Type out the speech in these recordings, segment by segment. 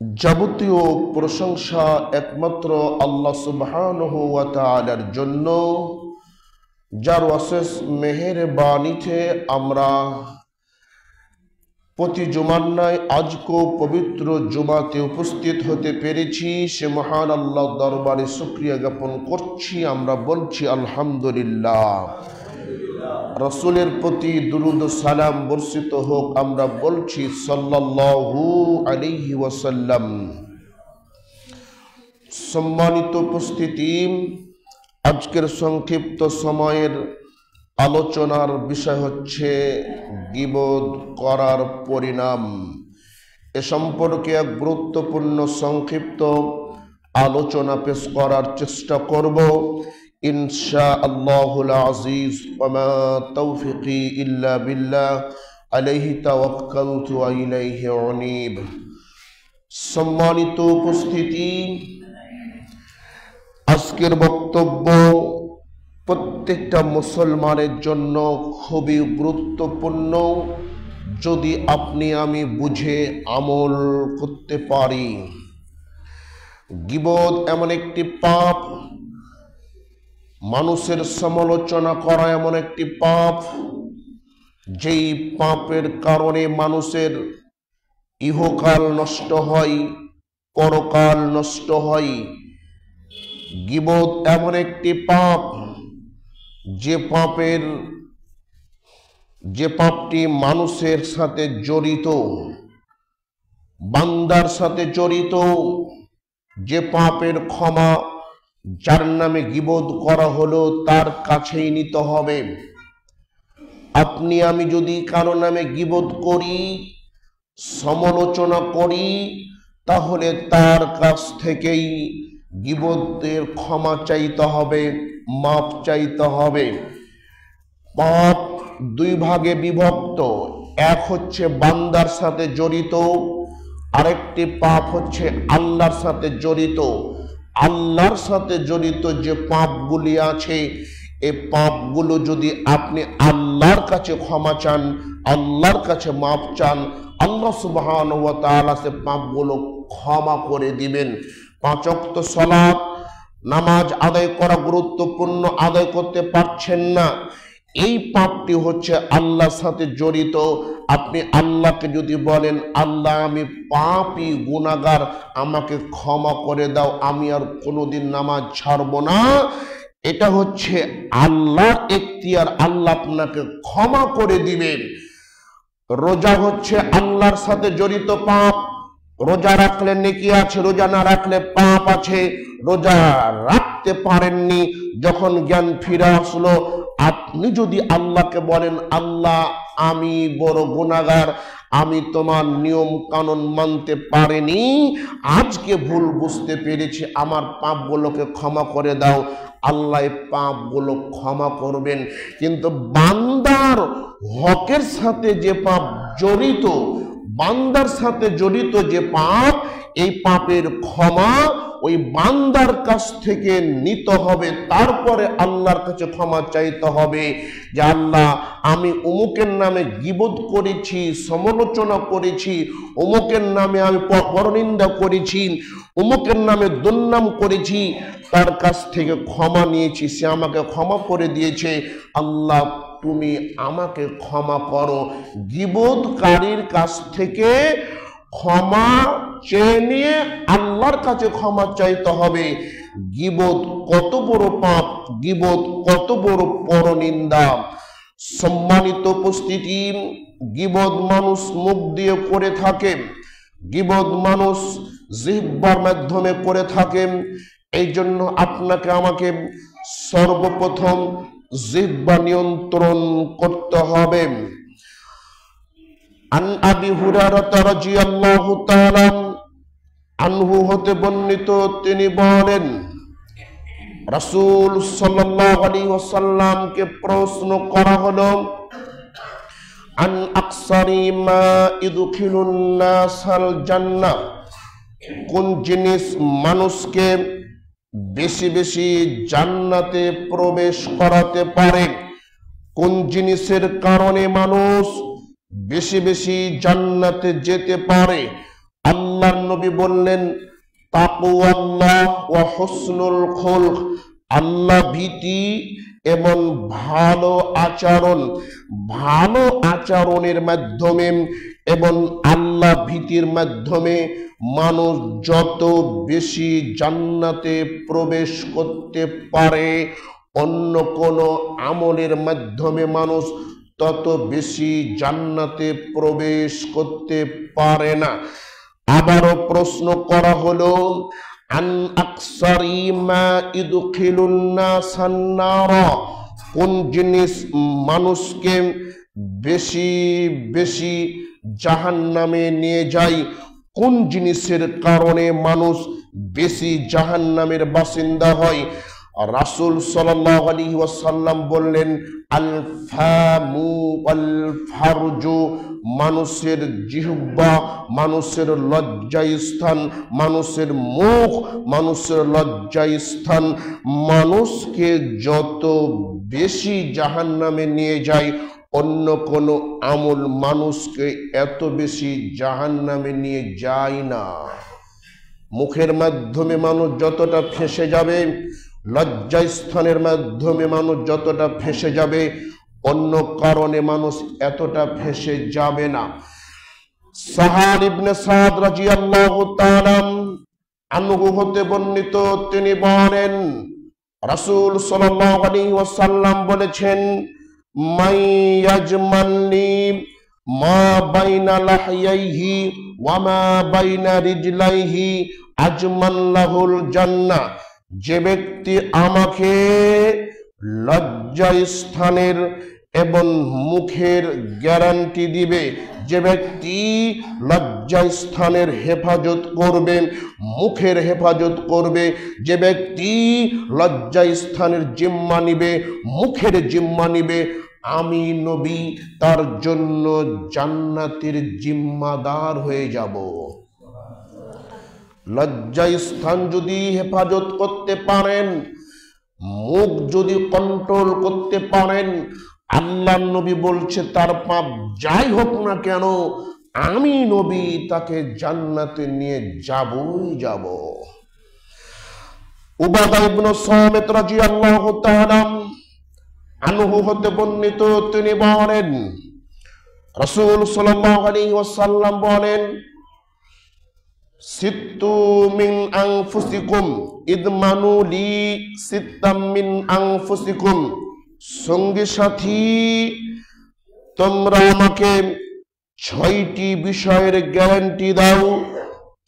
যাবতীয় প্রশংসা একমাত্র আল্লাহ সুবহানাহু ওয়া তাআলার জন্য, যার অশেষ মেহেরবানিতে আমরা প্রতি জুমার ন্যায় আজকেও পবিত্র জুমাতে উপস্থিত হতে পেরেছি। সে মহান আল্লাহর দরবারে শুকরিয়া জ্ঞাপন করছি। আমরা বলছি আলহামদুলিল্লাহ। রাসূলের প্রতি দুরূদ ও সালাম বর্ষিত হোক। আমরা বলছি সাল্লাল্লাহু আলাইহি ওয়াসাল্লাম। সম্মানিত উপস্থিতি, আজকের সংক্ষিপ্ত সময়ের আলোচনার বিষয় হচ্ছে গীবত করার পরিণাম। এ সম্পর্কে এক গুরুত্বপূর্ণ সংক্ষিপ্ত আলোচনা পেশ করার চেষ্টা করব ইনশাআল্লাহুল আজিজ। ওয়া মা তাওফিকি ইল্লা বিল্লাহ, আলাইহি তাওয়াক্কালতু ওয়া ইলাইহি উনীব। সম্মানিত উপস্থিতি, আজকের বক্তব্য প্রত্যেকটা মুসলমানের জন্য খুবই গুরুত্বপূর্ণ, যদি আপনি আমি বুঝে আমল করতে পারি। গীবত এমন একটি পাপ, মানুষের সমালোচনা করা এমন একটি পাপ, যেই পাপের কারণে মানুষের ইহকাল নষ্ট হয়, পরকাল নষ্ট হয়। গীবত এমন একটি পাপ, যে পাপটি মানুষের সাথে জড়িত, বান্দার সাথে জড়িত, যে পাপের ক্ষমা যার নামে গীবত করা হলো তার কাছেই নিতে হবে। আপনি আমি যদি কারো নামে গীবত করি, সমালোচনা করি, তাহলে তার কাছ থেকেই গীবতের ক্ষমা চাইতে হবে, মাপ চাইতে হবে। পাপ দুই ভাগে বিভক্ত, এক হচ্ছে বান্দার সাথে জড়িত, আরেকটি পাপ হচ্ছে আল্লাহর সাথে জড়িত। আল্লাহর সাথে জড়িত যে পাপগুলি আছে, এই পাপগুলো যদি আপনি আল্লাহর কাছে ক্ষমা চান, আল্লাহর কাছে মাপ চান, আল্লাহ সুবহানাহু ওয়া তাআলা সে পাপগুলো ক্ষমা করে দিবেন। 5 ওয়াক্ত সালাত নামাজ আদায় করা গুরুত্বপূর্ণ, আদায় করতে পারছেন না, এই পাপটি হচ্ছে আল্লাহর সাথে জড়িত। আপনি আল্লাহকে যদি বলেন, আল্লাহ আমি পাপী গুনাহগার, আমাকে ক্ষমা করে দাও, আমি আর কোনোদিন নামাজ ছাড়ব না, এটা হচ্ছে আল্লাহর এখতিয়ার, আল্লাহ আপনাকে ক্ষমা করে দিবেন। রোজা হচ্ছে আল্লাহর সাথে জড়িত পাপ। রোজা রাখলে নেকি আছে, রোজা না রাখলে পাপ আছে। রোজা রাখতে পারেননি, যখন জ্ঞান ফিরে আসলো, আপনি যদি আল্লাহকে বলেন, আল্লাহ আমি বড় গুনাহগার, আমি তোমার নিয়ম কানুন মানতে পারিনি, আজকে ভুল বুঝতে পেরেছি, আমার পাপগুলোকে ক্ষমা করে দাও, আল্লাহ পাপগুলো ক্ষমা করবেন। কিন্তু বান্দার হকের সাথে যে পাপ জড়িত, বান্দার সাথে জড়িত যে পাপ, এই পাপের ক্ষমা ওই বান্দার কাছ থেকে নিতে হবে, তারপরে আল্লাহর কাছে ক্ষমা চাইতে হবে যে আল্লাহ আমি অমুকের নামে গীবত করেছি, সমালোচনা করেছি, অমুকের নামে আমি পরনিন্দা করেছি, অমুকের নামে দুর্নাম করেছি, তার কাছ থেকে ক্ষমা নিয়েছি, সে আমাকে ক্ষমা করে দিয়েছে, আল্লাহ তুমি আমাকে ক্ষমা করো। গীবতকারীর কাছ থেকে ক্ষমা চেয়ে নিয়ে আল্লাহর কাছে ক্ষমা চাইতে হবে। গীবত কত বড় পাপ, গীবত কত বড় পরনিন্দা। সম্মানিত উপস্থিতি, গীবত মানুষ মুখ দিয়ে করে থাকে, গীবত মানুষ জিহ্বার মাধ্যমে করে থাকে। এই জন্য আপনাকে আমাকে সর্বপ্রথম জিহ্বা নিয়ন্ত্রণ করতে হবে। আন আবি হুরায়রা রাদিয়াল্লাহু তাআলা আনহু হতে বর্ণিত, তিনি বলেন, রাসূল সাল্লাল্লাহু আলাইহি ওয়াসাল্লামকে প্রশ্ন করা হলো, আন আকসারি মা ইদখিলুন নাসাল জান্নাহ, কোন জিনিস মানুষকে বেশি বেশি জান্নাতে প্রবেশ করাতে পারে, কোন জিনিসের কারণে মানুষ বেশি বেশি জান্নাতে যেতে পারে। আল্লাহর নবী বললেন তাকওয়াল্লাহ ওয়া হুসনুল খুলক, আল্লাহ ভীতি এবং ভালো আচরণ। ভালো আচরণের মাধ্যমে এবং আল্লাহ ভীতির মাধ্যমে মানুষ যত বেশি জান্নাতে প্রবেশ করতে পারে, অন্য কোনো আমলের মাধ্যমে মানুষ তত বেশি জান্নাতে প্রবেশ করতে পারে না। আবারও প্রশ্ন করা হলো আন আকসারি মা ইদখিলুন নাসান নার, কোন জিনিস মানুষকে বেশি বেশি জাহান্নামে নিয়ে যায়, কোন জিনিসের কারণে মানুষ বেশি জাহান্নামের বাসিন্দা হয়? রাসূল সাল্লাল্লাহু আলাইহি ওয়াসাল্লাম বললেন আল ফামু ওয়াল ফারজু, মানুষের জিহ্বা, মানুষের লজ্জাস্থান, মানুষের মুখ, মানুষের লজ্জাস্থান। মানুষকে যত বেশি জাহান্নামে নিয়ে যায়, অন্য কোনো আমল মানুষকে এত বেশি জাহান্নামে নিয়ে যায় না। মুখের মাধ্যমে মানুষ যতটা ফেঁসে যাবে, লজ্জাস্থানের মাধ্যমে মানুষ যতটা ফেঁসে যাবে, অন্য কারণে মানুষ এতটা ফেঁসে যাবে না। সাহাল ইবনে সাদ রাদিয়াল্লাহু তাআলা আনহু হতে বর্ণিত, তিনি বলেন রাসূল সাল্লাল্লাহু আলাইহি ওয়াসাল্লাম বলেছেন মান ইয়াজমালনি মা বাইনা লাহইহি ওয়া মা বাইনা রিজলাইহি আজমাল্লাহুল জান্নাহ, যে ব্যক্তি আমাকে লজ্জাস্থানের এবং মুখের গ্যারান্টি দিবে, যে ব্যক্তি লজ্জাস্থানের হেফাজত করবে, মুখের হেফাজত করবে, যে ব্যক্তি লজ্জাস্থানের জিম্মা নিবে, মুখের জিম্মা নিবে, আমি নবী তার জন্য জান্নাতের জিম্মাদার হয়ে যাব। লজ্জাস্থান যদি হেফাজত করতে পারেন, মুখ যদি কন্ট্রোল করতে পারেন, আল্লাহ নবী বলছে তার পাপ যাই হোক না কেন, আমি নবী তাকে জান্নাতে নিয়ে যাবই যাব। উবাদা ইবনে সামিত রাদিয়াল্লাহু তাআলা আনহু হতে বর্ণিত, তিনি বলেন রাসূল সাল্লাল্লাহু আলাইহি ওয়াসাল্লাম বলেন সিত্তু মিন আনফুসিকুম ইদমানু লি সিত্তাম মিন আনফুসিকুম, সঙ্গী সাথী তোমরা আমাকে 6টি বিষয়ের গ্যারান্টি দাও,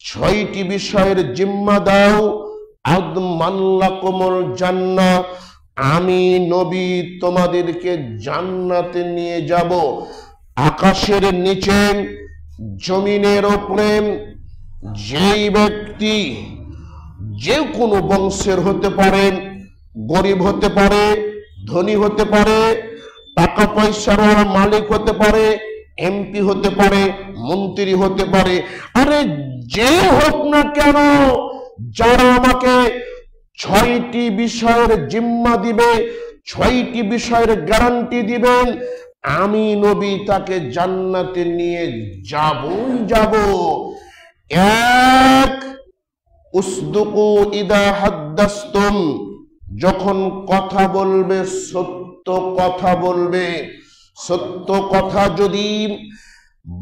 6টি বিষয়ের জিম্মা দাও, আদমাল্লাকুমুল জান্নাহ, আমি নবী তোমাদেরকে জান্নাতে নিয়ে যাব। আকাশের নিচে জমিনের উপরে যেই ব্যক্তি যে কোনো বংশের হতে পারে, গরিব হতে পারে, ধনী হতে পারে, টাকা পয়সার মালিক হতে পারে, এমপি হতে পারে, মন্ত্রী হতে পারে, আরে যে হোক না কেন, যারা আমাকে 6টি বিষয়ের জিম্মা দিবে, 6টি বিষয়ের গ্যারান্টি দিবেন, আমি নবী তাকে জান্নাতে নিয়ে যাবই যাব। এক, উসদুকু ইদা হাদ্দাসতুম, যখন কথা বলবে সত্য কথা বলবে। সত্য কথা যদি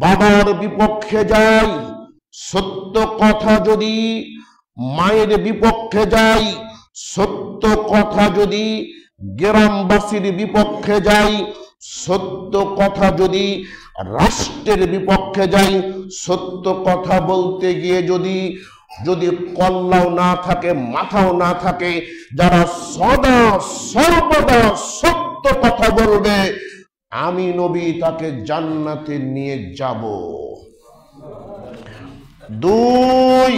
বাবার বিপক্ষে যায়, সত্য কথা যদি মায়ের বিপক্ষে যায়, সত্য কথা যদি গ্রামবাসীর বিপক্ষে যায়, সত্য কথা যদি রাষ্ট্রের বিপক্ষে যায়, সত্য কথা বলতে গিয়ে যদি কল্লাও না থাকে, মাথাও না থাকে, যারা সদা সর্বদা সত্য কথা বলবে, আমি নবী তাকে জান্নাতে নিয়ে যাব। 2,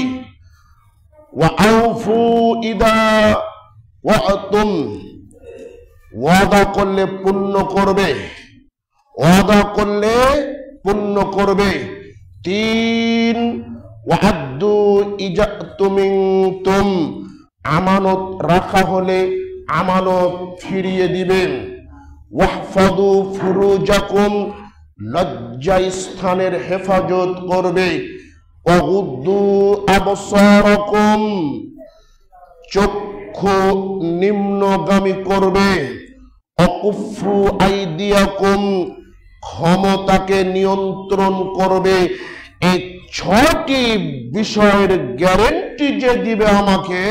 ওয়া আউফু ইদা ওয়াতুম, ওয়াদা করলে পূর্ণ করবে, ওয়াদা করলে পূর্ণ করবে। 3, ওয়াহাদ্দু ইজাতুমিনতুম, আমানত রাখা হলে আমানত ফিরিয়ে দিবেন। ওয়াহফাদু ফুরুজাকুম লজ্জা স্থানের হেফাজত করবে। ওয়াগুদ্দু আবসারাকুম, চক্ষু নিম্নগামী করবে। অকুফু আইদিয়াকুম, ক্ষমতাকে নিয়ন্ত্রণ করবে। এই 6টি বিষয়ের গ্যারান্টি যে দিবে আমাকে,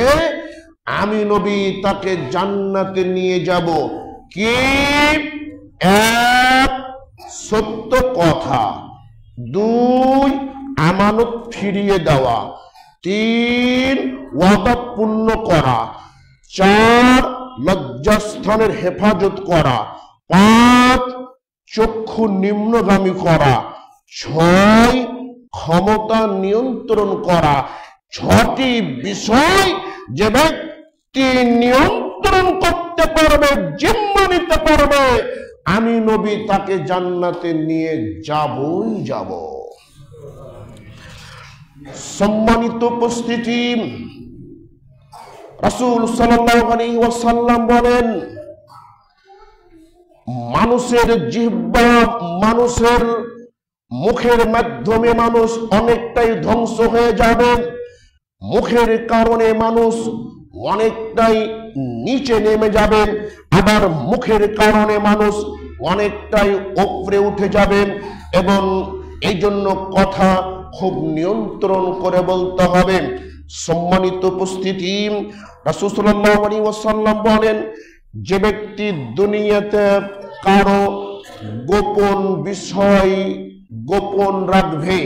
আমি নবী তাকে জান্নাতে নিয়ে যাব। কি? 1, সত্য কথা। 2, আমানত ফিরিয়ে দেওয়া। 3, ওয়াদা পূর্ণ করা। 4, লজ্জাস্থানের হেফাজত করা। 5, চক্ষু নিম্নগামী করা। 6, ক্ষমতা নিয়ন্ত্রণ করা। 6টি বিষয় যে ব্যক্তি নিয়ন্ত্রণ করতে পারবে, জিম্মা নিতে পারবে, আমি নবী তাকে জান্নাতে নিয়ে যাবই যাব। সম্মানিত উপস্থিতি, রাসূল সাল্লাল্লাহু আলাইহি ওয়াসাল্লাম বলেন, মানুষের জিহ্বা, মানুষের মুখের মাধ্যমে মানুষ অনেকটাই ধ্বংস হয়ে যাবে। মুখের কারণে মানুষ অনেকটাই নিচে নেমে যাবে, আবার মুখের কারণে মানুষ অনেকটাই উপরে উঠে যাবে। এবং এই জন্য কথা খুব নিয়ন্ত্রণ করে বলতে হবে। সম্মানিত উপস্থিতি, রাসূল সাল্লাল্লাহু আলাইহি ওয়াসাল্লাম বলেন, যে ব্যক্তি দুনিয়াতে কারো গোপন বিষয় গোপন রাখবে,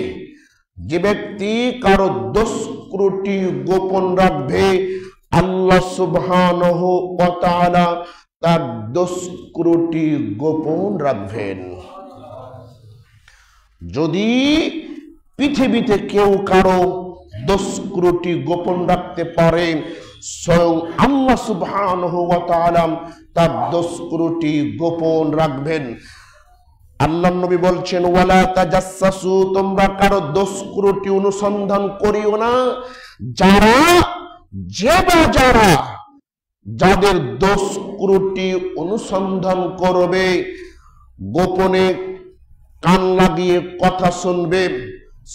যে ব্যক্তি কারো দোষত্রুটি গোপন রাখবে, আল্লাহ সুবহানাহু ওয়া তাআলা তার দোষত্রুটি গোপন রাখবেন। যদি পৃথিবীতে কেউ কারো দোষত্রুটি গোপন রাখতে পারে, স্বয়ং আল্লাহ সুবহানাহু ওয়া তাআলা তার দোষত্রুটি গোপন রাখবেন। আল্লাহ নবী বলছেন, ওয়ালা তাজাসসু, তোমরা কারো দোষত্রুটি অনুসন্ধান করিও না। যাদের দোষত্রুটি অনুসন্ধান করবে, গোপনে কান লাগিয়ে কথা শুনবে।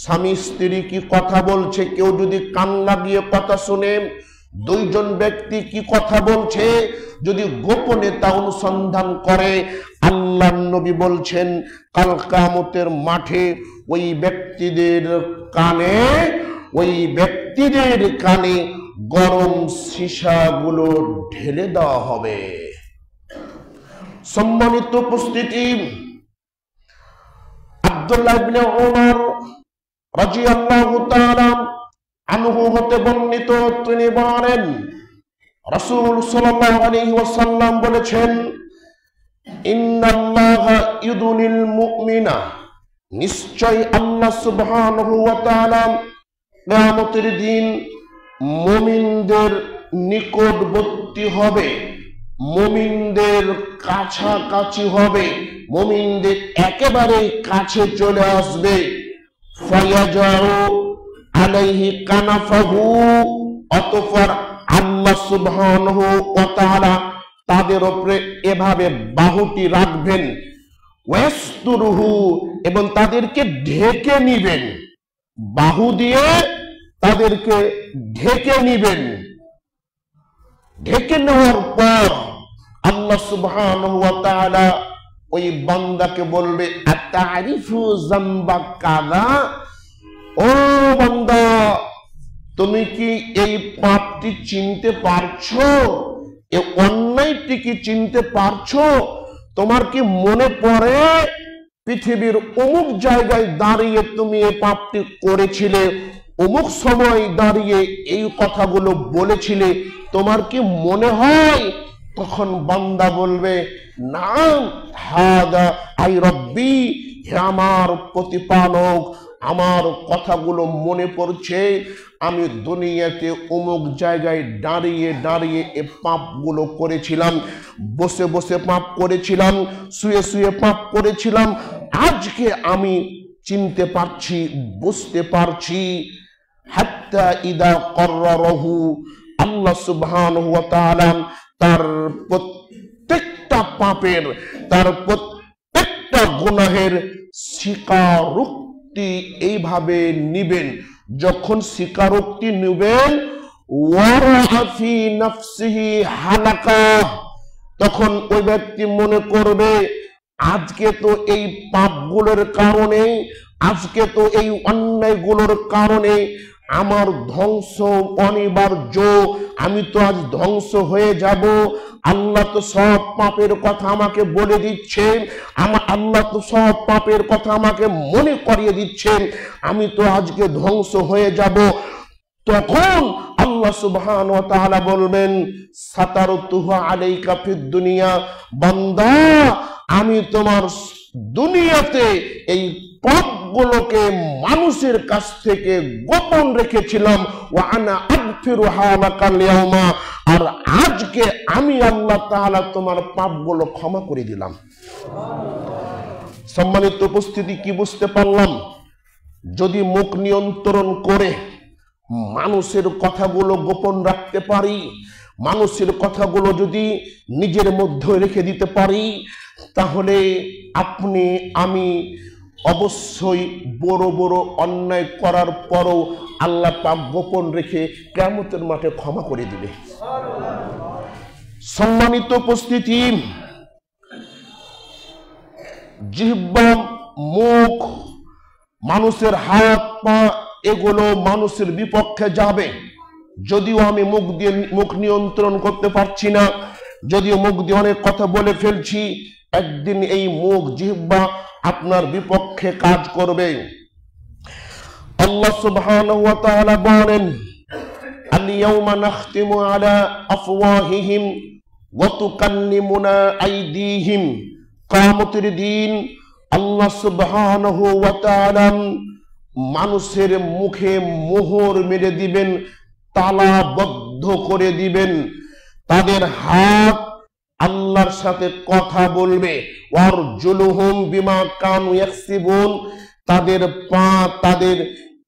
স্বামী স্ত্রী কি কথা বলছে, কেউ যদি কান লাগিয়ে কথা শুনে, 2 জন ব্যক্তি কি কথা বলছে যদি গোপনে তা অনুসন্ধান করে, আল্লাহ নবী বলছেন কাল কিয়ামতের মাঠে ওই ব্যক্তিদের কানে গরম সীসাগুলো ঢেলে দেওয়া হবে। সম্মানিত উপস্থিতি, আব্দুল্লাহ ইবনে উমর রাদিয়াল্লাহু তাআলা আনহু হতে বর্ণিত, তিনি বলেন, রাসূল সাল্লাল্লাহু আলাইহি ওয়াসাল্লাম বলেছেন, ইন্নাল্লাহা ইউদুনিল মুমিনা, নিশ্চয় আল্লাহ সুবহানাহু ওয়া তাআলা কিয়ামতের দিন মুমিনদের নিকটবর্তী হবে, মুমিনদের কাছাকাছি হবে, মুমিনদের একেবারে কাছে চলে আসবে। ফায়াজাউ আলাইহি কানাফাহু, অতঃপর আল্লাহ সুবহানাহু ওয়া তাআলা তাদের উপরে এভাবে বাহুটি রাখবেন। ওয়াসতুরুহু, এবং তাদেরকে ঢেকে নিবেন, বাহু দিয়ে তাদেরকে ঢেকে নিবেন। ঢেকে নেওয়ার পর আল্লাহ সুবহানাহু ওয়া তাআলা ওই বান্দাকে বলবে, আতারিফু যামবা কাযা, ও বান্দা, তুমি কি এই পাপটি চিনতে পারছো, এই অন্যায়টি কি চিনতে পারছো? তোমার কি মনে পড়ে পৃথিবীর অমুক জায়গায় দাঁড়িয়ে তুমি এই পাপটি করেছিলে, অমুক সময় দাঁড়িয়ে এই কথাগুলো বলেছিলে, তোমার কি মনে হয়? তখন বান্দা বলবে, না, হাদা আই রব্বি, হে আমার প্রতিপালক, আমার কথাগুলো মনে পড়ছে। আমি দুনিয়াতে অমুক জায়গায় দাঁড়িয়ে দাঁড়িয়ে এ পাপগুলো করেছিলাম, বসে বসে পাপ করেছিলাম, শুয়ে শুয়ে পাপ করেছিলাম। আজকে আমি চিনতে পারছি, বুঝতে পারছি। হাত্তা ইদা কররাহু, আল্লাহ সুবহানাহু ওয়া তাআলা তার প্রত্যেকটা পাপের, তার প্রত্যেকটা প্রত্যেকটা গুনাহের স্বীকারোক্তি এইভাবে নিবেন। যখন স্বীকারোক্তি নিবেন ওয়ারা ফি নাফসিহি হালাকা, তখন ওই ব্যক্তি মনে করবে আজকে তো এই পাপগুলোর কারণে, আজকে তো এই অন্যায়গুলোর কারণে আমার ধ্বংস অনিবার্য, আমি তো আজ ধ্বংস হয়ে যাব। আল্লাহ তো সব পাপের কথা আমাকে বলে দিচ্ছেন, আল্লাহ তো সব পাপের কথা আমাকে মনে করিয়ে দিচ্ছেন, আমি তো আজকে ধ্বংস হয়ে যাব। তখন আল্লাহ সুবহানাহু ওয়া তাআলা বলবেন সাতারতুহু আলাইকা ফিদ দুনিয়া, বান্দা আমি তোমার দুনিয়াতে এই পাপগুলোকে মানুষের কাছ থেকে গোপন রেখেছিলাম, ওয়া আনা আগফিরুহা লাকাল ইয়াউমা, আর আজকে আমি আল্লাহ তাআলা তোমার পাপগুলো ক্ষমা করে দিলাম। সম্মানিত উপস্থিতি, কি বুঝতে পারলাম? যদি মুখ নিয়ন্ত্রণ করে মানুষের কথাগুলো গোপন রাখতে পারি, মানুষের কথাগুলো যদি নিজের মধ্যে রেখে দিতে পারি, তাহলে আপনি আমি অবশ্যই বড় বড় অন্যায় করার পরও আল্লাহ পাক গোপন রেখে কিয়ামতের মাঠে ক্ষমা করে দিবে। সম্মানিত উপস্থিতি, জিহ্বা, মুখ, মানুষের হাত পা, এগুলো মানুষের বিপক্ষে যাবে। যদিও আমি মুখ নিয়ন্ত্রণ করতে পারছি না, যদিও মুখ দিয়ে অনেক কথা বলে ফেলছি, একদিন এই মুখ জিহ্বা আপনার বিপক্ষে কাজ করবে। আল্লাহ সুবহানাহু ওয়া তাআলা বলেন আল ইয়াউমা নাখতিমু আলা আফওয়াহিহিম ওয়া তুকাল্লিমুনা আইদিহিম, কিয়ামতের দিন আল্লাহ সুবহানাহু ওয়া তাআলা মানুষের মুখে মোহর মেরে দিবেন, তালাবদ্ধ করে দিবেন। তাদের হাত আল্লাহর সাথে কথা বলবে, ওয়ারজুলুহুম বিমা কানু ইয়াকসিবুন, তাদের পা তাদের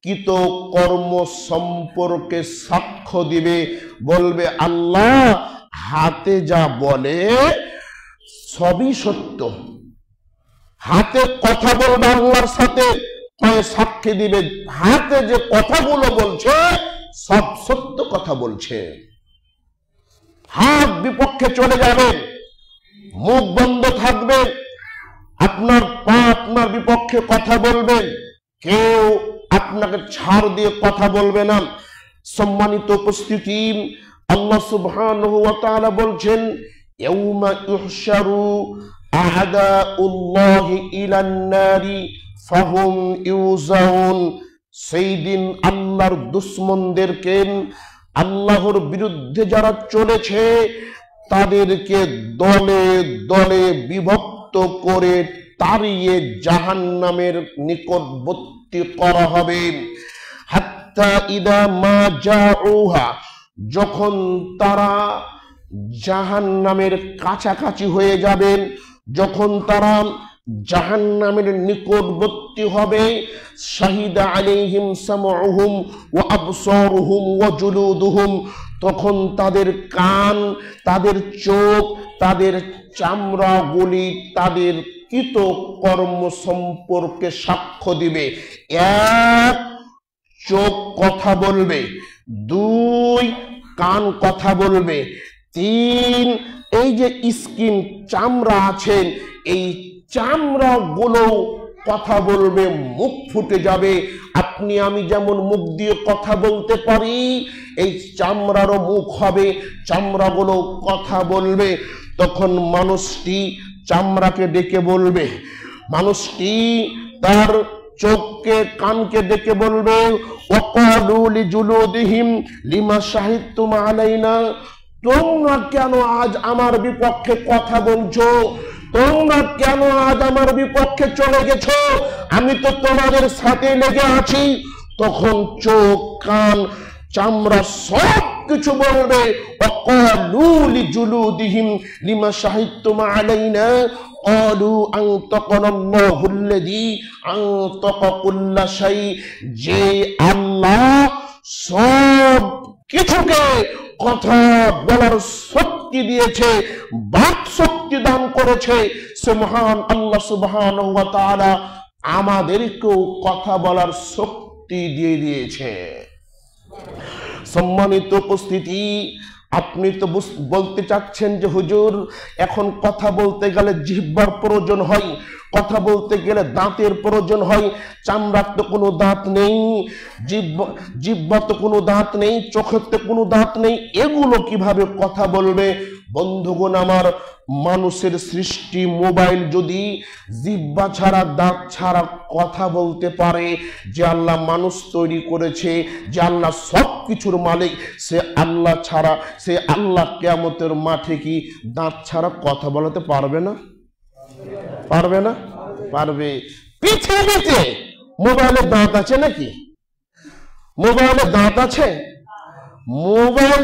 কৃত কর্ম সম্পর্কে সাক্ষ্য দিবে, বলবে আল্লাহ হাতে যা বলে সবই সত্য। হাতে কথা বলবে আল্লাহর সাথে, পায়ে সাক্ষী দিবে হাতে যে কথাগুলো বলছে সব সত্য কথা বলছে। হাত বিপক্ষে চলে যাবে, মুখ বন্ধ থাকবে, আপনার পা আপনার বিপক্ষে কথা বলবে, কেউ আপনাকে ছাড় দিয়ে কথা বলবে না। সম্মানিত উপস্থিতি, আল্লাহ সুবহানাহু ওয়া তাআলা বলছেন ইয়াউমা ইউহশারু আ'দাউল্লাহি ইলান নারি ফাহুম ইউজাউন, সেই দিন আল্লাহর দুশমনদেরকে, আল্লাহর বিরুদ্ধে যারা চলেছে তাদেরকে দলে দলে বিভক্ত করে তাড়িয়ে জাহান্নামের নিকটবর্তী করা হবে। হাত্তা ইদা মা জাউহা, যখন তারা জাহান্নামের কাছাকাছি হয়ে যাবেন, যখন তারা জাহান্নামের নিকটবর্তী হবে, শাহিদা আলাইহিম সামউহুম ওয়া আবসারুহুম ওয়া জুলুদুহুম, তখন তাদের কান, তাদের চোখ, তাদের চামড়াগুলি তাদের কৃত কর্ম সম্পর্কে সাক্ষ্য দিবে। এক, চোখ কথা বলবে, দুই, কান কথা বলবে, তিন, এই যে স্কিন চামড়া আছেন এই চামড়াগুলো কথা বলবে, মুখ ফুটে যাবে। আপনি আমি যেমন মুখ দিয়ে কথা বলতে পারি, এই চামড়ারও মুখ হবে, চামড়াগুলো কথা বলবে। তখন মানুষটি চামড়াকে ডেকে বলবে, মানুষটি তার চোখকে কানকে ডেকে বলবে ওয়াকালু লিজুলুদিহিম লিমা শাহিদতুম আলাইনা, তোমরা কেন আজ আমার বিপক্ষে কথা বলছো, তোমরা কেন আজ আমার বিপক্ষে চলে গেছো, আমি তো তোমাদের সাথে লেগে আছি। তখন চোখ কান চামড়া সব কিছু বলবে ওয়াকালু লিজুলুদিহিম লিমা শাহিদতুম আলাইনা ক্বালু আনতাকানাল্লাহু আল্লাযী আনতাকা কুল্লা শাই, যে আল্লাহ সব কিছুকে কথা বলার শক্তি দিয়েছে, বাক শক্তি দান করেছে সে মহান আল্লাহ সুবহানাহু ওয়া তাআলা আমাদেরকেও কথা বলার শক্তি দিয়ে দিয়েছে। সম্মানিত উপস্থিতি, আপনি তো বলতে চাচ্ছেন যে হুজুর এখন কথা বলতে গেলে জিহ্বার প্রয়োজন হয়, কথা বলতে গেলে দাঁতের প্রয়োজন হয়, চামড়ার তো কোনো দাঁত নেই, জিহ্বা তো কোনো দাঁত নেই, চোখের তো কোনো দাঁত নেই, এগুলো কিভাবে কথা বলবে? বন্ধুগণ আমার, মানুষের সৃষ্টি মোবাইল যদি জিহ্বা ছাড়া দাঁত ছাড়া কথা বলতে পারে, যে আল্লাহ মানুষ তৈরি করেছে, যে আল্লাহ সব কিছুর মালিক, সে আল্লাহ ছাড়া, সে আল্লাহ কিয়ামতের মাঠে কি দাঁত ছাড়া কথা বলাতে পারবে না? পারবে না? পারবে। পৃথিবীতে মোবাইলের দাঁত আছে নাকি? মোবাইলের দাঁত আছে? মোবাইল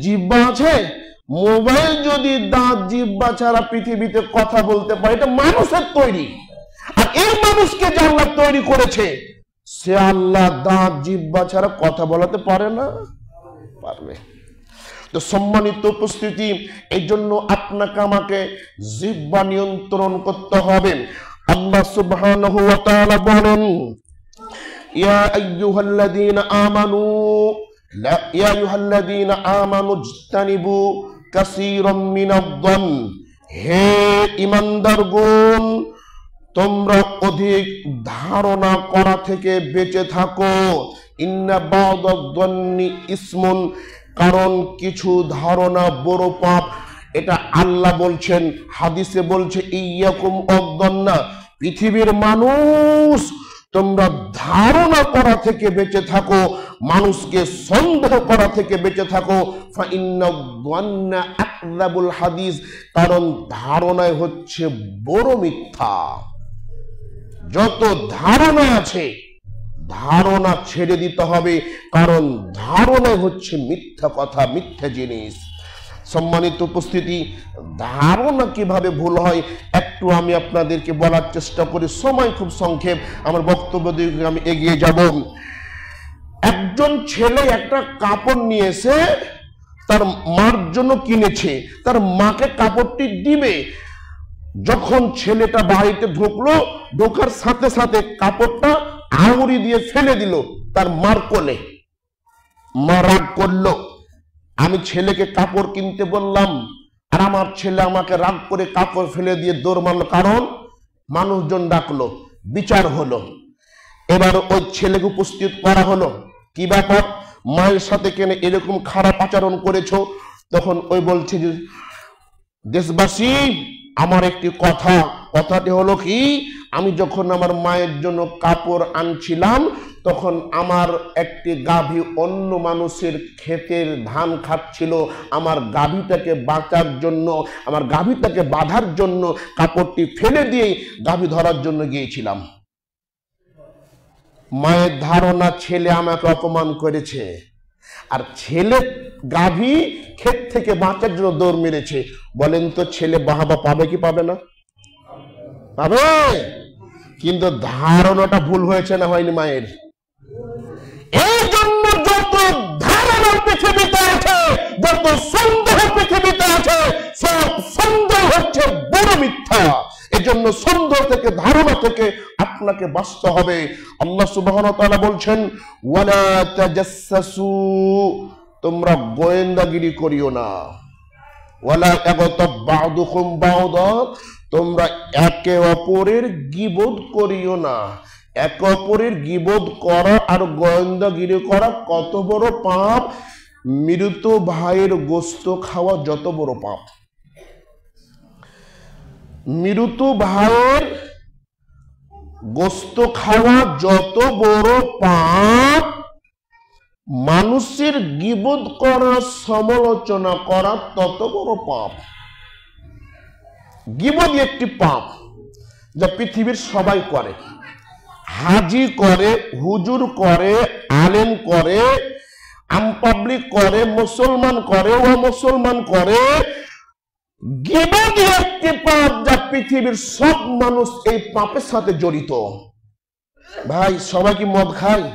জিহ্বা আছে? মোবাইল যদি দাঁত জিহ্বা ছাড়া পৃথিবীতে কথা বলতে পারে, এটা মানুষের তৈরি। আর এই মানুষকে যে আল্লাহ তৈরি করেছে, সে আল্লাহ দাঁত জিহ্বা ছাড়া কথা বলাতে পারে না? পারবে। তো সম্মানিত উপস্থিতি, এই জন্য আপনাকে আমাকে জিহ্বা নিয়ন্ত্রণ করতে হবে। আল্লাহ সুবহানাহু ওয়া তাআলা বলেন, ইয়া আইয়ুহাল্লাযীনা আমানু ইয়া আইয়ুহাল্লাযীনা আমানু ইজতানিবু কাসীরাম মিনাদ-দন, হে ঈমানদারগণ তোমরা অধিক ধারণা করা থেকে বেঁচে থাকো। ইন্না বা'দাদ-দন্নি ইসমুন, কারণ কিছু ধারণা বড় পাপ। এটা আল্লাহ বলছেন, হাদিসে বলছে ইয়াকুম ওয়াদ-দন্না, পৃথিবীর মানুষ তোমরা ধারণা করা থেকে বেঁচে থাকো, মানুষকে সন্দেহ করা থেকে বেঁচে থাকো। ফা ইন্নাদ-দন্না আকযাবুল হাদিস, কারণ ধারণায় হচ্ছে বড় মিথ্যা। যত ধারণা আছে ধারণা ছেড়ে দিতে হবে, কারণ ধারণা হচ্ছে মিথ্যা কথা, মিথ্যা জিনিস। সম্মানিত উপস্থিতি, ধারণা কিভাবে ভুল হয় একটু আমি আপনাদেরকে বলার চেষ্টা করি, সময় খুব সংক্ষেপ, আমার বক্তব্য দিয়ে আমি এগিয়ে যাব। একজন ছেলে একটা কাপড় নিয়ে এসে তার মার জন্য কিনেছে, তার মাকে কাপড়টি দিবে। যখন ছেলেটা বাড়িতে ঢুকলো, ঢোকার সাথে সাথে কাপড়টা আঙুরি দিয়ে ফেলে দিল তার মার কোলে। মা রাগ করলো, আমি ছেলেকে কাপড় কিনতে বললাম আর আমার ছেলে আমাকে রাগ করে কাপড় ফেলে দিয়ে দৌড় মারলো, কারণ মানুষজন ডাকলো, বিচার হলো। এবার ওই ছেলেকে উপস্থিত করা হলো, কি ব্যাপার মায়ের সাথে কেন এরকম খারাপ আচরণ করেছো? তখন ওই বলছে যে দেশবাসী, আমার একটি কথাটি হলো কি, আমি যখন আমার মায়ের জন্য কাপড় আনছিলাম তখন আমার একটি গাভী অন্য মানুষের ক্ষেতের ধান খাচ্ছিল, আমার গাভীটাকে বাঁচার জন্য, আমার গাভীটাকে বাঁধার জন্য কাপড়টি ফেলে দিয়ে গাভী ধরার জন্য গিয়েছিলাম। মায়ের ধারণা ছেলে আমাকে অপমান করেছে, আর ছেলে গাভী ক্ষেত থেকে বাঁচার জন্য দৌড় মেরেছে। বলেন তো ছেলে বাহাবা পাবে কি পাবে না? পাবে। কিন্তু ধারণাটা ভুল হয়েছে না হয়নি মায়ের? এই জন্য যত ধারণা পৃথিবীতে আছে, যত সন্দেহ পৃথিবীতে আছে, সব সন্দেহ হচ্ছে বড় মিথ্যা। এজন্য সন্দেহ থেকে, ধারণা থেকে আপনাকে বাঁচতে হবে। আল্লাহ সুবহানাহু ওয়া তাআলা বলছেন, ওয়ালা তাজাসসু, তোমরা গোয়েন্দাগিরি করিও না। ওয়ালা ইয়াগতাব বা'দুকুম বা'দা, তোমরা একে অপরের গীবত করিও না। একে অপরের গীবত করা আর গোয়েন্দাগিরি করা কত বড় পাপ! মৃত ভাইয়ের গোশত খাওয়া যত বড় পাপ। মৃত ভাইয়ের গোশত খাওয়া যত বড় পাপ, মানুষের গীবত করা, সমালোচনা করা তত বড় পাপ। গীবত একটি পাপ যা পৃথিবীর সবাই করে, হাজি করে, হুজুর করে, আলেম করে, আম পাবলিক করে, মুসলমান করে, অমুসলমান করে। গীবত একটি পাপ যা পৃথিবীর সব মানুষ এই পাপের সাথে জড়িত। ভাই, সবাই কি মদ খায়?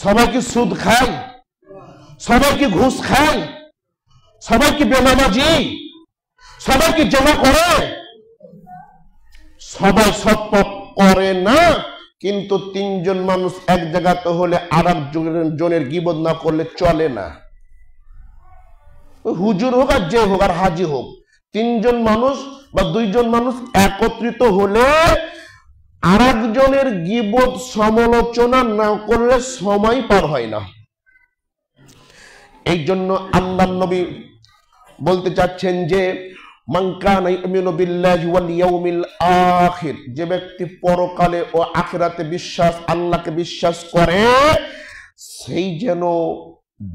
সবাই কি সুদ খায়? সবাই কি ঘুষ খায়? সবাই কি বেনামাজি? সবাই কি জমা করে? সবাই সৎ করে না, কিন্তু তিনজন মানুষ এক জায়গাতে হলে আর একজনের গীবত না করলে চলে না। হুজুর হোক আর যে হোক আর হাজি হোক, তিনজন মানুষ বা দুইজন মানুষ একত্রিত হলে আর একজনের গীবত সমালোচনা না করলে সময় পার হয় না। এই জন্য আল্লাহর নবী বলতে চাচ্ছেন যে মান কানা ইউমিনু বিল্লাহি ওয়াল ইয়াউমিল আখির, যে ব্যক্তি পরকালে ও আখিরাতে বিশ্বাস, আল্লাহকে বিশ্বাস করে, সেই যেন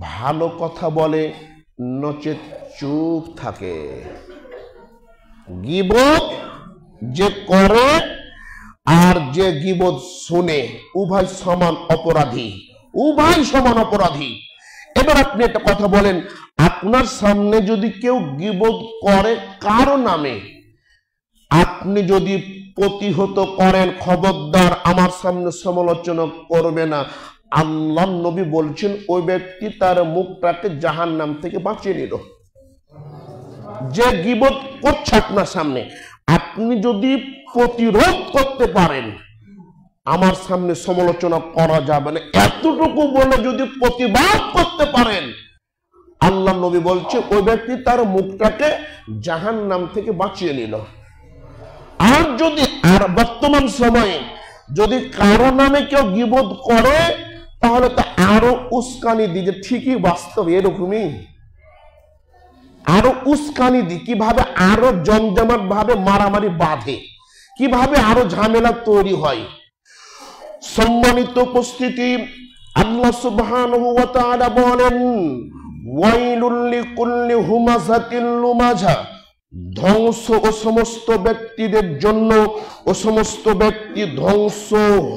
ভালো কথা বলে নচেত চুপ থাকে। গীবত যে করে আর যে গীবত শুনে উভয় সমান অপরাধী, উভয় সমান অপরাধী। এবার আপনি একটা কথা বলেন, আপনার সামনে যদি কেউ গীবত করে কারো নামে, আপনি যদি প্রতিহত করেন, খবরদার আমার সামনে সমালোচনা করবে না, আল্লাহ নবী বলছেন ওই ব্যক্তি তার মুখটাকে জাহান্নাম থেকে বাঁচিয়ে নিল। যে গীবত করছে আপনার সামনে, আপনি যদি প্রতিরোধ করতে পারেন, আমার সামনে সমালোচনা করা যাবে না, এতটুকু বলে যদি প্রতিবাদ করতে পারেন, আল্লাহ নবী বলছে ওই ব্যক্তি তার মুখটাকে জাহান্নাম থেকে বাঁচিয়ে নিল। আর যদি আর বর্তমান সময়ে যদি কারো নামে কেউ গীবত করে, তাহলে তা আরো উস্কানি দিতে, ঠিকই বাস্তব এরকমই আরো উস্কানি দি, কিভাবে আরো জমজমাট ভাবে মারামারি বাঁধে, কিভাবে আরো ঝামেলা তৈরি হয়। সম্মানিত উপস্থিতি, আল্লাহ সুবহানাহু ওয়া তাআলা বলেন ওয়াইলুল লিকুল্লি হুমাযাতিল লুমাযা, ধ্বংস ও সমস্ত ব্যক্তিদের জন্য, ও সমস্ত ব্যক্তি ধ্বংস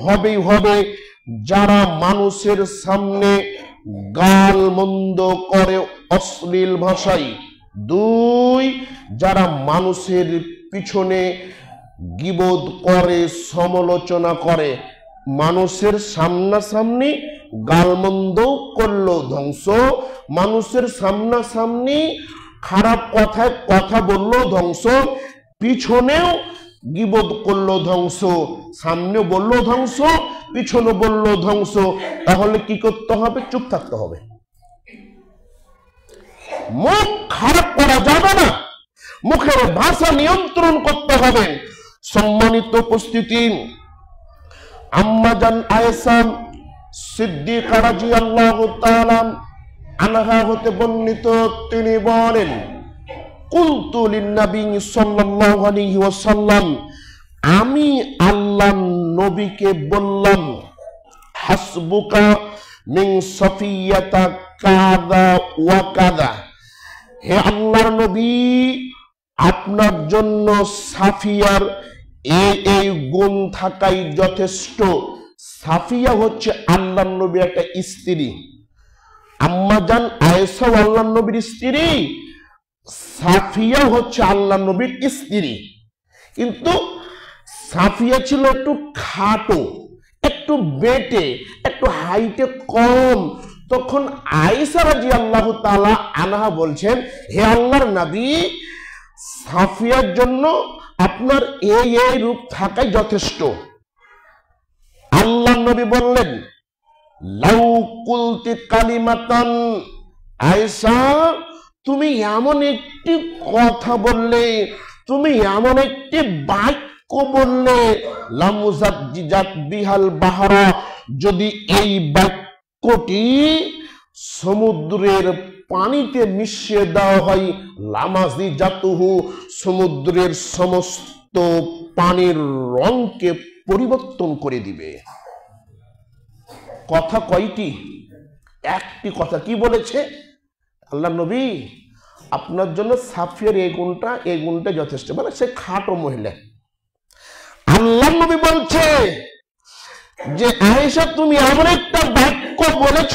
হবেই হবে যারা মানুষের সামনে গাল মন্দ করে অশ্লীল ভাষায়। দুই, যারা মানুষের পিছনে গীবত করে, সমালোচনা করে। মানুষের সামনাসামনি গালমন্দ করলো ধ্বংস, মানুষের সামনাসামনি খারাপ কথায় কথা বললো ধ্বংস, পিছনেও গীবত করলো ধ্বংস, সামনে বললো ধ্বংস, পিছনে বললো ধ্বংস। তাহলে কি করতে হবে? চুপ থাকতে হবে। মুখ খারাপ করা যাবে না, মুখের ভাষা নিয়ন্ত্রণ করতে হবে। সম্মানিত উপস্থিতি, আম্মা জান আয়েশা সিদ্দিকা রাদিয়াল্লাহু তাআলা আনহা হতে বর্ণিত, তিনি বলেন কুলতু লিন-নবী সাল্লাল্লাহু আলাইহি ওয়াসাল্লাম, আমি আল্লাহর নবীকে বললাম, হাসবুকা মিন সাফিয়াতা কাযা ওয়া কাযা, হে আল্লাহর নবী, আপনার জন্য সাফিয়ার এই গুণ থাকাই যথেষ্ট। সাফিয়া হচ্ছে আল্লাহর নবীর একটা স্ত্রী। আম্মা জান আয়েশা আল্লাহর নবীর স্ত্রী, সাফিয়া হচ্ছে আল্লাহর নবীর স্ত্রী। কিন্তু সাফিয়া ছিল একটু খাটো, একটু বেটে, একটু হাইটে কম। তখন আয়েশা রাদিয়াল্লাহু তাআলা আনহা বলছেন, হে আল্লাহর নবী, সাফিয়ার জন্য আপনার এই রূপ থাকাই যথেষ্ট। আল্লাহর নবী বললেন, লাউ কুলতি কালিমাতান, আয়েশা তুমি এমন একটি কথা বললে, তুমি এমন একটি বাক্য বললে, লামুজাজ্জিজাত বিহাল বাহরা, যদি এই বাক্যটি সমুদ্রের পানিতে মিশিয়ে দেওয়া হয়, লামাজিজাতুহু, সমুদ্রের সমস্ত পানির রংকে পরিবর্তন করে দিবে। কথা কয়টি? একটি কথা। কি বলেছে আল্লাহ নবী? আপনার জন্য সাফিয়ার এই গুণটা যথেষ্ট, মানে সে খাটো মহিলা। আল্লাহ নবী বলছে যে আয়েশা তুমি এমন একটা বাক্য বলেছ,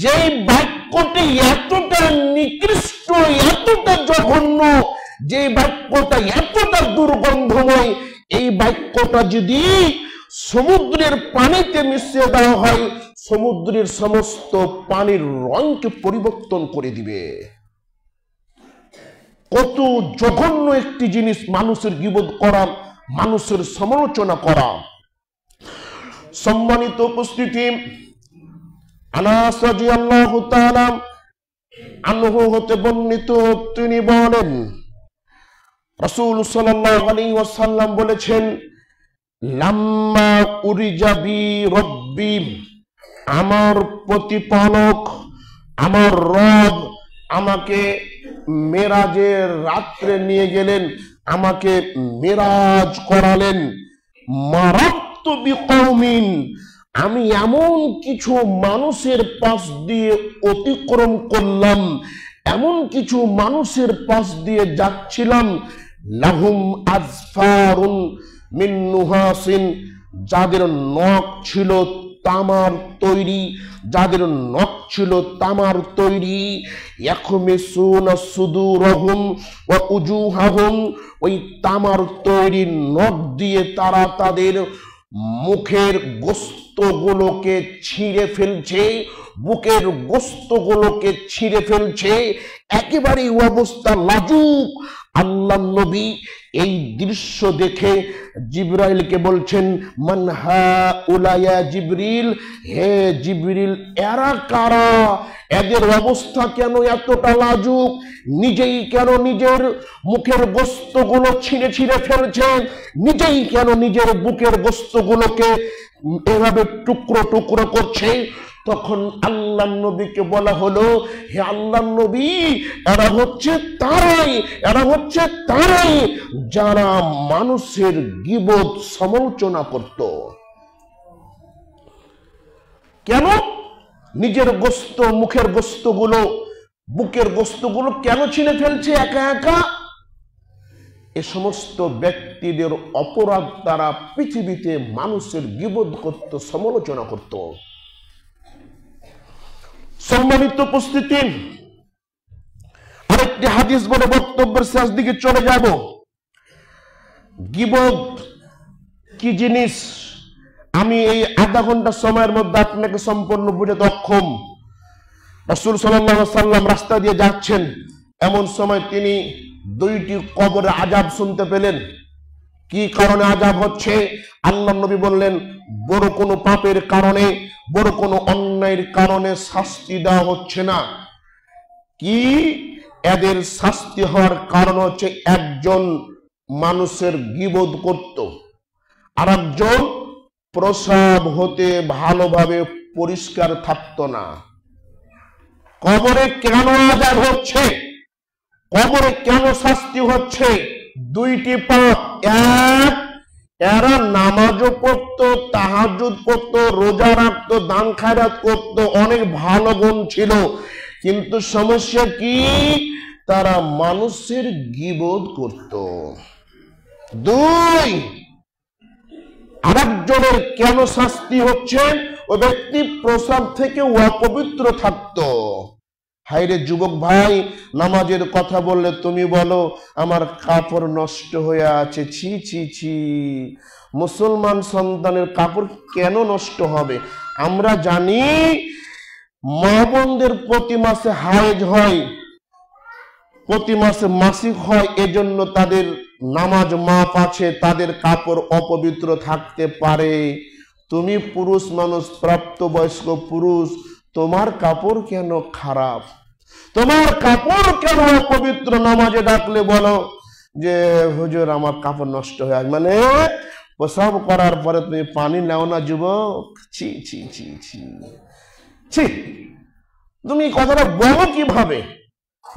যে বাক্যটি এতটা নিকৃষ্ট, এতটা জঘন্য, যে বাক্যটা এতটা দুর্গন্ধময়, এই বাক্যটা যদি সমুদ্রের পানিতে মিশিয়ে দেওয়া হয়, সমুদ্রের সমস্ত পানির রঙকে পরিবর্তন করে দিবে। কত জঘন্য একটি জিনিস মানুষের গীবত করা, মানুষের সমালোচনা করা। সম্মানিত উপস্থিতি, আনাস রাদিয়াল্লাহু তাআলা আনহু হতে বর্ণিত, তিনি বলেন রাসূল সাল্লাল্লাহু আলাইহি ওয়াসাল্লাম বলেছেন, লাম্মা উরিজা বি রব্বি, আমার প্রতিপালক আমার রব আমাকে মেরাজের রাত্রে নিয়ে গেলেন, আমাকে মেরাজ করালেন। মারাত্তু বিকওমিন, আমি এমন কিছু মানুষের পাশ দিয়ে অতিক্রম করলাম, এমন কিছু মানুষের পাশ দিয়ে যাচ্ছিলাম, লাহুম আজফারুন মিন নুহাসিন, যাদের নখ ছিল তামার তৈরি, যাদের নখ ছিল তামার তৈরি। ইয়াখমিসুনা সুদুরহুম ওয়া উজুহাহুম, ওই তামার তৈরি নখ দিয়ে তারা তাদের মুখের গোস্তগুলোকে ছিঁড়ে ফেলছে, বুকের গোস্তগুলোকে ছিঁড়ে ফেলছে, একেবারে অবস্থা লাজুক। আল্লাহ নবী এই দৃশ্য দেখে জিবরাইলকে বলছেন, মান হাউলা ইয়া জিবরিল, হে জিবরিল এরা কারা, এদের অবস্থা কেন এতটা লাজুক, নিজেই কেন নিজের মুখের গোস্তগুলো ছিঁড়ে ছিঁড়ে ফেলছেন, নিজেই কেন নিজের বুকের গোস্তগুলোকে এভাবে টুকরো টুকরো করছে। তখন আল্লাহ নবীকে বলা হলো, হে আল্লাহ নবী, এরা হচ্ছে তারাই যারা মানুষের গীবত সমালোচনা করত। কেন নিজের গোস্ত, মুখের গোস্তগুলো, বুকের গোস্তগুলো কেন ছিঁড়ে ফেলছে একা একা? এ সমস্ত ব্যক্তিদের অপরাধ, তারা পৃথিবীতে মানুষের গীবত করত, সমালোচনা করত। সম্মানিত উপস্থিতি, আরেকটি হাদিস বলে বক্তব্যের শেষ দিকে চলে যাব। গীবত কি জিনিস আমি এই আধা ঘন্টা সময়ের মধ্যে আপনাকে সম্পূর্ণ বুঝাতে অক্ষম। রাসূল সাল্লাল্লাহু আলাইহি ওয়াসাল্লাম রাস্তা দিয়ে যাচ্ছেন, এমন সময় তিনি দুইটি কবরের আযাব শুনতে পেলেন। কি কারণে আযাব হচ্ছে? আল্লাহ নবী বললেন, বড় কোনো পাপের কারণে, বড় কোনো অন্যায়ের কারণে শাস্তি দেওয়া হচ্ছে না। কি এদের শাস্তি হওয়ার কারণ হচ্ছে, একজন মানুষের গীবত করত, আর একজন প্রসাব হতে ভালোভাবে পরিষ্কার থাকতো না। কবরে কেন আযাব হচ্ছে, কবরে কেন শাস্তি হচ্ছে? দুইটি পাপ। এক, এরা নামাজও পড়তো, তাহাজ্জুদ করতো, রোজা রাখতো, দান খায়রাত করতো, অনেক ভালো গুণ ছিল, কিন্তু সমস্যা কি? তারা মানুষের গীবত করত। দুই, আরেকজনের কেন শাস্তি হচ্ছে? ওই ব্যক্তি প্রসাব থেকে অপবিত্র থাকতো। হায়রে যুবক ভাই, নামাজের কথা বললে তুমি বলো আমার কাপড় নষ্ট হয়ে আছে। ছি ছি ছি, মুসলমান সন্তানের কাপড় কেন নষ্ট হবে? আমরা জানি মা বোনদের প্রতি মাসে হায়েজ হয়, প্রতি মাসে মাসিক হয়, এজন্য তাদের নামাজ মাপ আছে, তাদের কাপড় অপবিত্র থাকতে পারে। তুমি পুরুষ মানুষ, প্রাপ্তবয়স্ক পুরুষ, তোমার কাপড় কেন খারাপ, তোমার কাপড় কেন অপবিত্র? নামাজে ডাকলে বলো যে হুজুর আমার কাপড় নষ্ট হয়ে আছে, মানে প্রসাব করার পরে তুমি পানি নাও না যুবক। ছি ছি ছি ছি ছি, তুমি কথাটা বলো কিভাবে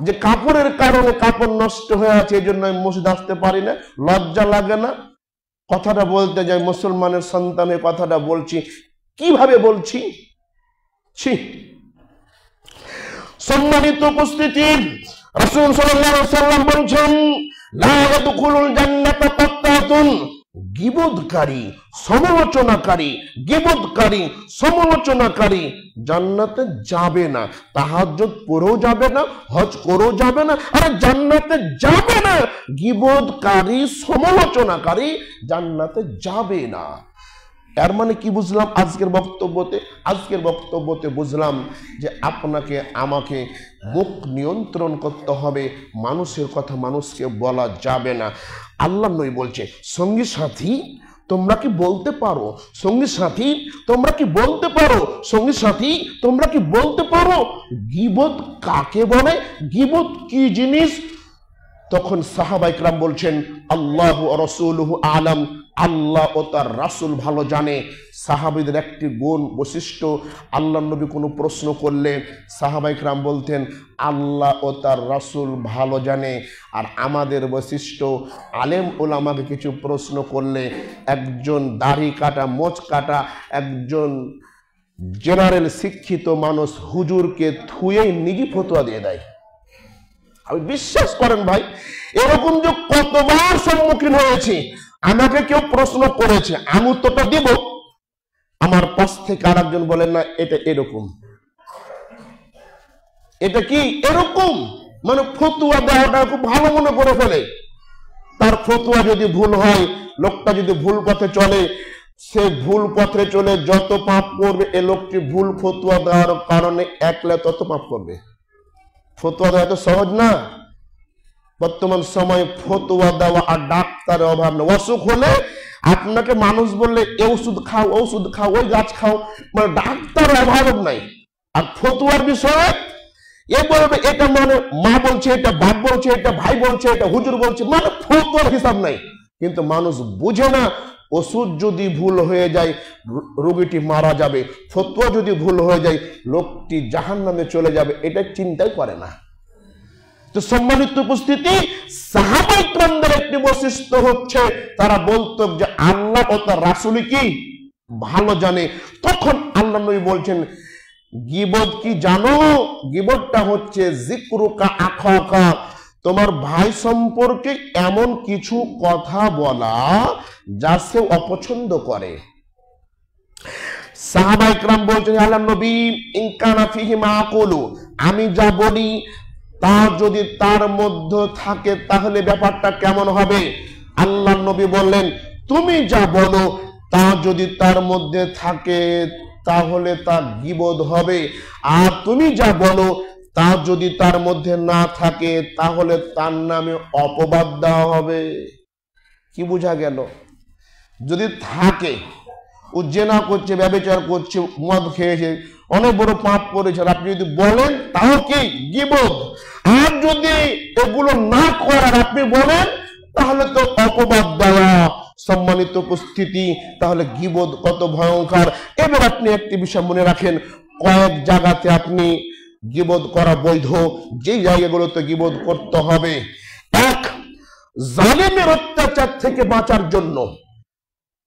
যে কাপড়ের কারণে কাপড় নষ্ট হয়ে আছে, এই জন্য আমি মসজিদ আসতে পারি না? লজ্জা লাগে না? কথাটা বলতে যাই, মুসলমানের সন্তানের কথাটা বলছি, কিভাবে বলছি? ছি। সম্মানিত উপস্থিতি, রাসূল সাল্লাল্লাহু আলাইহি ওয়াসাল্লাম বলেছেন, লা ইয়াদখুলুল জান্নাতা কাত্তাতুন, গীবতকারী, সমালোচনাকারী, গীবতকারী, সমালোচনাকারী জান্নাতে যাবে না। তাহাজ্জুদ পড়েও যাবে না, হজ করেও যাবে না, আরে জান্নাতে যাবে না। গীবতকারী, সমালোচনাকারী জান্নাতে যাবে না। এর মানে কি বুঝলাম আজকের বক্তব্যতে বুঝলাম যে আপনাকে আমাকে মুখ নিয়ন্ত্রণ করতে হবে, মানুষের কথা মানুষকে বলা যাবে না। আল্লাহ নবী বলছে, সঙ্গী সাথী তোমরা কি বলতে পারো, সঙ্গী সাথী তোমরা কি বলতে পারো, সঙ্গী সাথী তোমরা কি বলতে পারো গীবত কাকে বলে, গীবত কি জিনিস? তখন সাহাবায়ে কেরাম বলছেন, আল্লাহু ওয়া রাসূলুহু আলাম, আল্লাহ ও তার রাসূল ভালো জানে। সাহাবীদের একটি গুণ বৈশিষ্ট্য, আল্লাহর নবী কোনো প্রশ্ন করলে সাহাবায়ে কেরাম বলতেন আল্লাহ ও তার রাসূল ভালো জানে। আর আমাদের বৈশিষ্ট্য, আলেম ওলামাকে কিছু প্রশ্ন করলে একজন দাড়ি কাটা মোচ কাটা একজন জেনারেল শিক্ষিত মানুষ হুজুরকে থুয়েই নিজে ফতোয়া দিয়ে দেয়। আমি বিশ্বাস করেন ভাই, এরকম যে কতবার সম্মুখীন হয়েছি। আমাকে কেউ প্রশ্ন করেছে, আমি উত্তরটা দিব, আমার পাশ থেকে আর একজন বলেন না এটা এরকম, এটা কি এরকম, মানে ফতোয়া দেওয়াটা খুব ভালো মনে করে ফেলে। তার ফতোয়া যদি ভুল হয়, লোকটা যদি ভুল পথে চলে, সে ভুল পথে চলে যত পাপ করবে, এ লোকটি ভুল ফতোয়া দেওয়ার কারণে একলা তত পাপ করবে। ফতোয়া দেওয়া তো সহজ না। বর্তমান সময়ে ফতোয়া দেওয়া আর ডাক্তারের অভাব নেই। অসুখ হলে আপনাকে মানুষ বললে এ ওষুধ খাও, ওষুধ খাও, ওই গাছ খাও, মানে ডাক্তারের অভাব নাই। আর ফতোয়ার বিষয়ে এ বলবে এটা মানে মা বলছে, এটা বাপ বলছে, এটা ভাই বলছে, এটা হুজুর বলছে, মানে ফতোয়ার হিসাব নাই। কিন্তু মানুষ বুঝে না, ওষুধ যদি ভুল হয়ে যায় রোগীটি মারা যাবে, ফতোয়া যদি ভুল হয়ে যায় লোকটি জাহান্নামে চলে যাবে, এটা চিন্তাই করে না। তো সম্মানিত উপস্থিতি, সাহাবায়ে কেরামদের একটি বৈশিষ্ট্য হচ্ছে তারা বলতো যে আল্লাহ ও তার রাসূল কি ভালো জানে। তখন আল্লাহ নবী বলছেন, গীবত কি জানো? গীবতটা হচ্ছে যিকরুকা আখাকা, তোমার ভাই সম্পর্কে এমন কিছু কথা বলা যা সে অপছন্দ করে। সাহাবায়ে কেরাম বলছেন, আল্লাহ নবী ইন কানা ফিহি মা আকুলু, আমি যা বলি তা যদি তার মধ্যে থাকে তাহলে ব্যাপারটা কেমন হবে? আল্লাহ নবী বললেন, তুমি যা বলো তা যদি তার মধ্যে থাকে তাহলে তা গীবত হবে, আর তুমি যা বলো তা যদি তার মধ্যে না থাকে তাহলে তার নামে অপবাদ দেওয়া হবে। কি বোঝা গেল? যদি থাকে, ও জেনা করছে, ব্যভিচার করছে, মদ খেয়েছে, অনেক বড় পাপ করেছে, আপনি যদি বলেন তাও কি গীবত। আর যদি এগুলো না করার আপনি বলেন তাহলে তো অপবাদ দেওয়া। সম্মানিত উপস্থিতি, তাহলে গীবত কত ভয়ঙ্কর। এবার আপনি একটি বিষয় মনে রাখেন, কয়েক জায়গাতে আপনি গীবত করা বৈধ, যে জায়গাগুলোতে গীবত করতে হবে। এক, জালিমের অত্যাচার থেকে বাঁচার জন্য,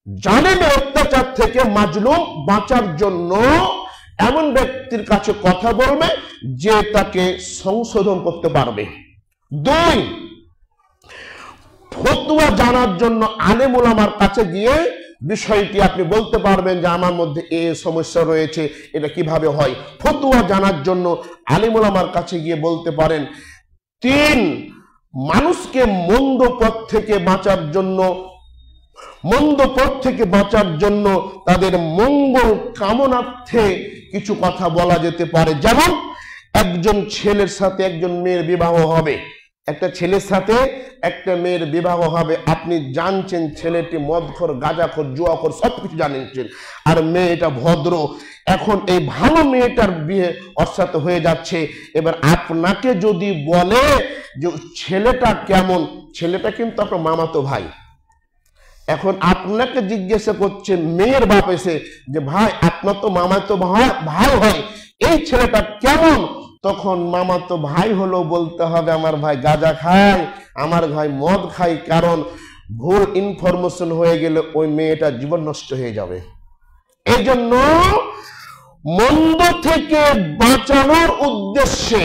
জালিমের অত্যাচার থেকে মাজলুম বাঁচার জন্য এমন ব্যক্তির কাছে কথা বলবে যে তাকে সংশোধন করতে পারবে। দুই, ফতোয়া জানার জন্য আলেম ওলামার কাছে গিয়ে বিষয়টি আপনি বলতে পারবেন যে আমার মধ্যে এই সমস্যা রয়েছে, এটা কিভাবে হয়, ফতোয়া জানার জন্য আলেম ওলামার কাছে গিয়ে বলতে পারেন। তিন, মানুষকে মন্দ পথ থেকে বাঁচার জন্য তাদের মঙ্গল কামনার্থে কিছু কথা বলা যেতে পারে। যেমন একজন ছেলের সাথে একজন মেয়ের বিবাহ হবে, একটা ছেলের সাথে একটা মেয়ের বিবাহ হবে, আপনি জানছেন ছেলেটি মদখোর, গাঁজাখোর, জুয়াখোর সবকিছু জানছেন, আর মেয়েটা ভদ্র। এখন এই ভালো মেয়েটার বিয়ে ওর সাথে হয়ে যাচ্ছে। এবার আপনাকে যদি বলে যে ছেলেটা কেমন, ছেলেটা কিন্তু আপনার মামাতো ভাই, এখন আপনাকে জিজ্ঞাসা করছে মেয়ের বাপ এসে যে ভাই আপনার তো মামাতো ভাই হয়, এই ছেলেটা কেমন? তখন মামাতো ভাই হলো বলতে হবে আমার ভাই গাঁজা খায়, আমার ভাই মদ খায়, কারণ ভুল ইনফরমেশন হয়ে গেলে ওই মেয়েটার জীবন নষ্ট হয়ে যাবে। এই জন্য মন্দ থেকে বাঁচানোর উদ্দেশ্যে,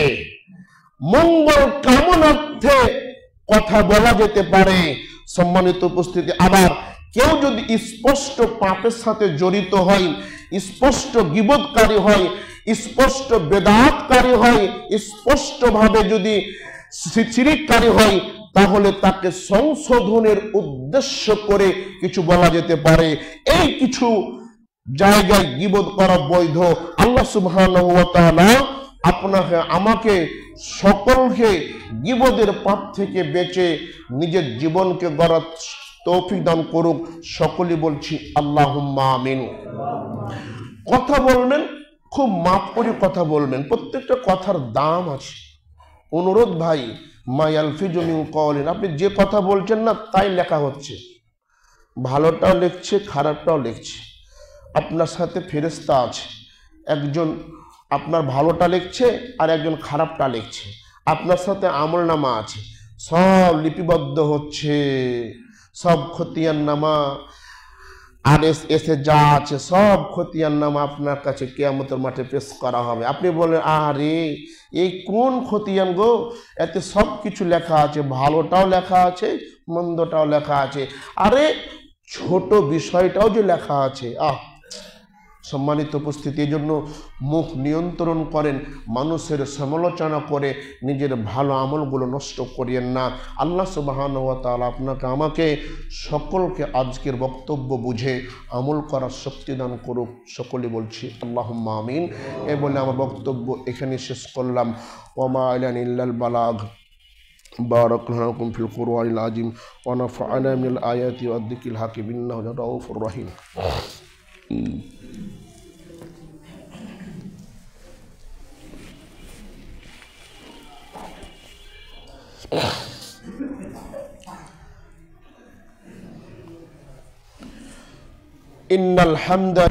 মঙ্গল কামনার্থে কথা বলা যেতে পারে। সম্মানিত উপস্থিতি, আবার কেউ যদি স্পষ্ট পাপের সাথে জড়িত হয়, স্পষ্ট গীবতকারী হয়, স্পষ্ট বেদাতকারী হয়, স্পষ্ট ভাবে যদি শিরককারী হয়, তাহলে তাকে সংশোধনের উদ্দেশ্য করে কিছু বলা যেতে পারে। এই কিছু জায়গায় গীবত করা বৈধ। আল্লাহ সুবহানাহু ওয়া তাআলা আপনাকে আমাকে সকলকে গীবতের পাপ থেকে বেঁচে নিজের জীবনকে গড়ার তৌফিক দান করুক। সকলেই বলছি আল্লাহুম্মা আমিন। কথা বলবেন, খুব মাপ করে কথা বলবেন, প্রত্যেকটা কথার দাম আছে। অনুরোধ ভাই, মা ইয়ালফিজু মিন কওলিন, আপনি যে কথা বলছেন না তাই লেখা হচ্ছে, ভালোটাও লিখছে খারাপটাও লিখছে। আপনার সাথে ফেরেশতা আছে, একজন আপনার ভালোটা লিখছে আর একজন খারাপটা লিখছে। আপনার সাথে আমলনামা আছে, সব লিপিবদ্ধ হচ্ছে, সব খতিয়ান নামা আর এসে যা আছে সব খতিয়ান নামা আপনার কাছে কিয়ামতের মাঠে পেশ করা হবে। আপনি বলেন, আরে এই কোন খতিয়ান গো, এতে সব কিছু লেখা আছে, ভালোটাও লেখা আছে মন্দটাও লেখা আছে, আরে ছোট বিষয়টাও যে লেখা আছে। সম্মানিত উপস্থিতি, এই জন্য মুখ নিয়ন্ত্রণ করেন, মানুষের সমালোচনা করে নিজের ভালো আমলগুলো নষ্ট করিয়েন না। আল্লাহ সুবহানাহু ওয়া তাআলা আপনাকে আমাকে সকলকে আজকের বক্তব্য বুঝে আমল করার শক্তি দান করুক। সকলে বলছি আল্লাহুম্মা আমিন। এ বলে আমার বক্তব্য এখানে শেষ করলাম। ওয়া আলাইনা ইল্লাল বালাগ। বারাকাল্লাহু লাকুম ফিল কুরআনিল আযীম ওয়া নাফা'না মিনাল আয়াতি ওয়াদ যিকিরিল হাকীম ইন্নাহু রাউফুর রহিম। ইন্নাল হামদা